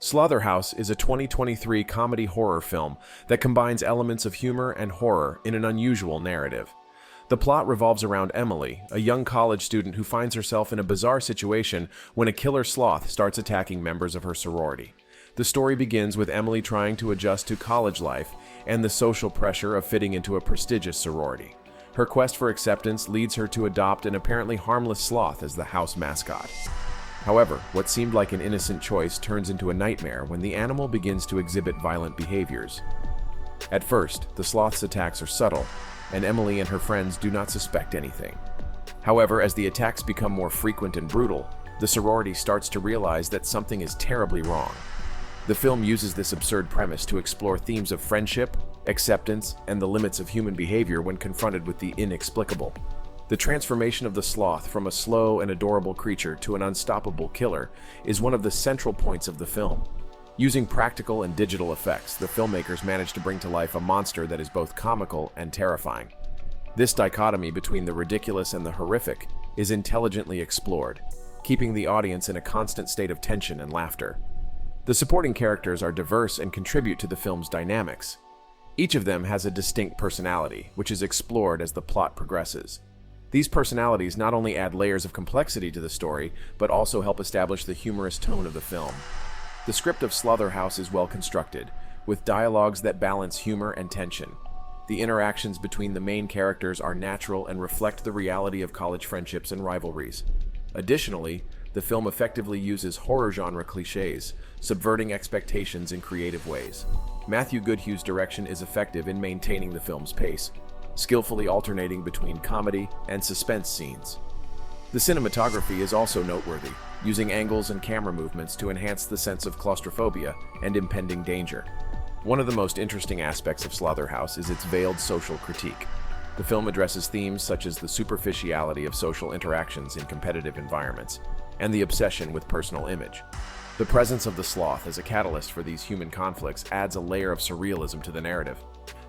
Slotherhouse is a 2023 comedy horror film that combines elements of humor and horror in an unusual narrative. The plot revolves around Emily, a young college student who finds herself in a bizarre situation when a killer sloth starts attacking members of her sorority. The story begins with Emily trying to adjust to college life and the social pressure of fitting into a prestigious sorority. Her quest for acceptance leads her to adopt an apparently harmless sloth as the house mascot. However, what seemed like an innocent choice turns into a nightmare when the animal begins to exhibit violent behaviors. At first, the sloth's attacks are subtle, and Emily and her friends do not suspect anything. However, as the attacks become more frequent and brutal, the sorority starts to realize that something is terribly wrong. The film uses this absurd premise to explore themes of friendship, acceptance, and the limits of human behavior when confronted with the inexplicable. The transformation of the sloth from a slow and adorable creature to an unstoppable killer is one of the central points of the film. Using practical and digital effects, the filmmakers managed to bring to life a monster that is both comical and terrifying. This dichotomy between the ridiculous and the horrific is intelligently explored, keeping the audience in a constant state of tension and laughter. The supporting characters are diverse and contribute to the film's dynamics. Each of them has a distinct personality, which is explored as the plot progresses. These personalities not only add layers of complexity to the story, but also help establish the humorous tone of the film. The script of Slotherhouse is well constructed, with dialogues that balance humor and tension. The interactions between the main characters are natural and reflect the reality of college friendships and rivalries. Additionally, the film effectively uses horror genre cliches, subverting expectations in creative ways. Matthew Goodhue's direction is effective in maintaining the film's pace, skillfully alternating between comedy and suspense scenes. The cinematography is also noteworthy, using angles and camera movements to enhance the sense of claustrophobia and impending danger. One of the most interesting aspects of Slotherhouse is its veiled social critique. The film addresses themes such as the superficiality of social interactions in competitive environments and the obsession with personal image. The presence of the sloth as a catalyst for these human conflicts adds a layer of surrealism to the narrative.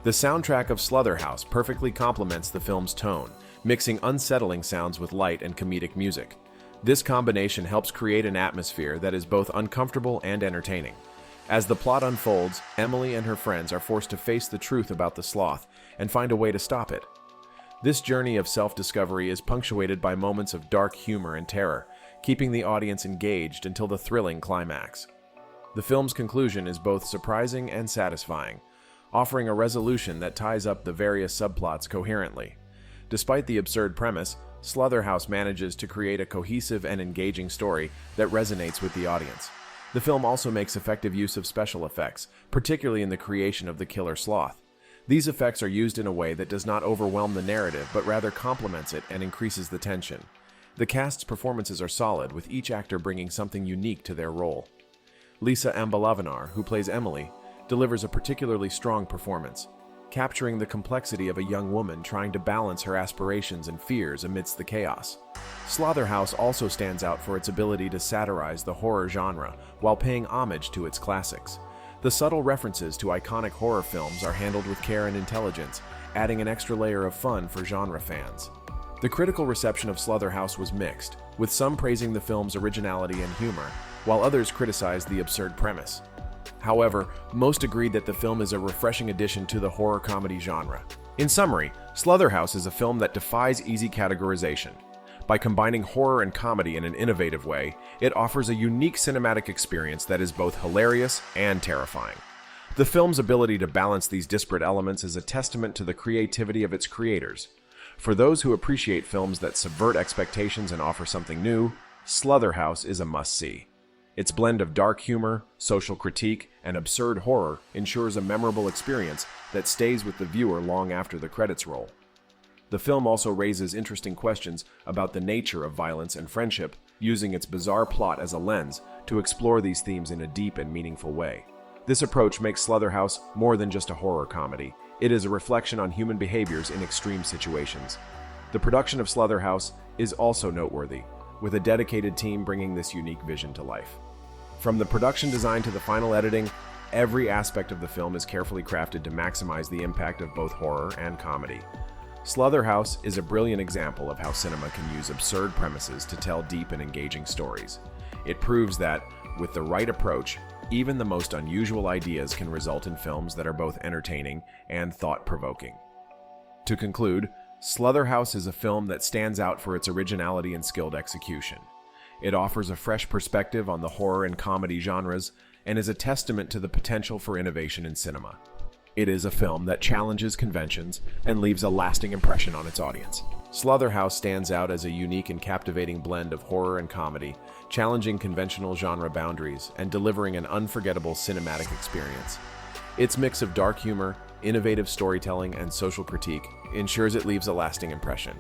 The soundtrack of Slotherhouse perfectly complements the film's tone, mixing unsettling sounds with light and comedic music. This combination helps create an atmosphere that is both uncomfortable and entertaining. As the plot unfolds, Emily and her friends are forced to face the truth about the sloth and find a way to stop it. This journey of self-discovery is punctuated by moments of dark humor and terror, keeping the audience engaged until the thrilling climax. The film's conclusion is both surprising and satisfying, offering a resolution that ties up the various subplots coherently. Despite the absurd premise, Slotherhouse manages to create a cohesive and engaging story that resonates with the audience. The film also makes effective use of special effects, particularly in the creation of the killer sloth. These effects are used in a way that does not overwhelm the narrative, but rather complements it and increases the tension. The cast's performances are solid, with each actor bringing something unique to their role. Lisa Ambalavenar, who plays Emily, delivers a particularly strong performance, capturing the complexity of a young woman trying to balance her aspirations and fears amidst the chaos. Slotherhouse also stands out for its ability to satirize the horror genre while paying homage to its classics. The subtle references to iconic horror films are handled with care and intelligence, adding an extra layer of fun for genre fans. The critical reception of Slotherhouse was mixed, with some praising the film's originality and humor, while others criticized the absurd premise. However, most agreed that the film is a refreshing addition to the horror comedy genre. In summary, Slotherhouse is a film that defies easy categorization. By combining horror and comedy in an innovative way, it offers a unique cinematic experience that is both hilarious and terrifying. The film's ability to balance these disparate elements is a testament to the creativity of its creators. For those who appreciate films that subvert expectations and offer something new, Slotherhouse is a must-see. Its blend of dark humor, social critique, and absurd horror ensures a memorable experience that stays with the viewer long after the credits roll. The film also raises interesting questions about the nature of violence and friendship, using its bizarre plot as a lens to explore these themes in a deep and meaningful way. This approach makes Slotherhouse more than just a horror comedy. It is a reflection on human behaviors in extreme situations. The production of Slotherhouse is also noteworthy, with a dedicated team bringing this unique vision to life. From the production design to the final editing, every aspect of the film is carefully crafted to maximize the impact of both horror and comedy. Slotherhouse is a brilliant example of how cinema can use absurd premises to tell deep and engaging stories. It proves that, with the right approach, even the most unusual ideas can result in films that are both entertaining and thought-provoking. To conclude, Slotherhouse is a film that stands out for its originality and skilled execution. It offers a fresh perspective on the horror and comedy genres and is a testament to the potential for innovation in cinema. It is a film that challenges conventions and leaves a lasting impression on its audience. Slotherhouse stands out as a unique and captivating blend of horror and comedy, challenging conventional genre boundaries and delivering an unforgettable cinematic experience. Its mix of dark humor, innovative storytelling, and social critique ensures it leaves a lasting impression.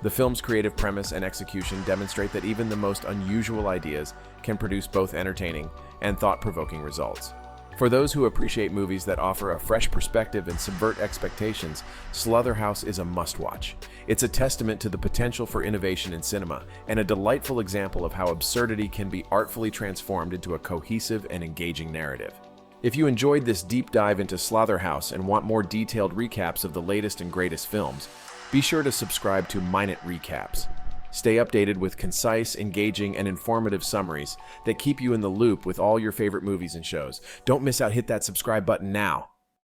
The film's creative premise and execution demonstrate that even the most unusual ideas can produce both entertaining and thought-provoking results. For those who appreciate movies that offer a fresh perspective and subvert expectations, Slotherhouse is a must-watch. It's a testament to the potential for innovation in cinema and a delightful example of how absurdity can be artfully transformed into a cohesive and engaging narrative. If you enjoyed this deep dive into Slotherhouse and want more detailed recaps of the latest and greatest films, be sure to subscribe to Minute Recaps. Stay updated with concise, engaging, and informative summaries that keep you in the loop with all your favorite movies and shows. Don't miss out, hit that subscribe button now.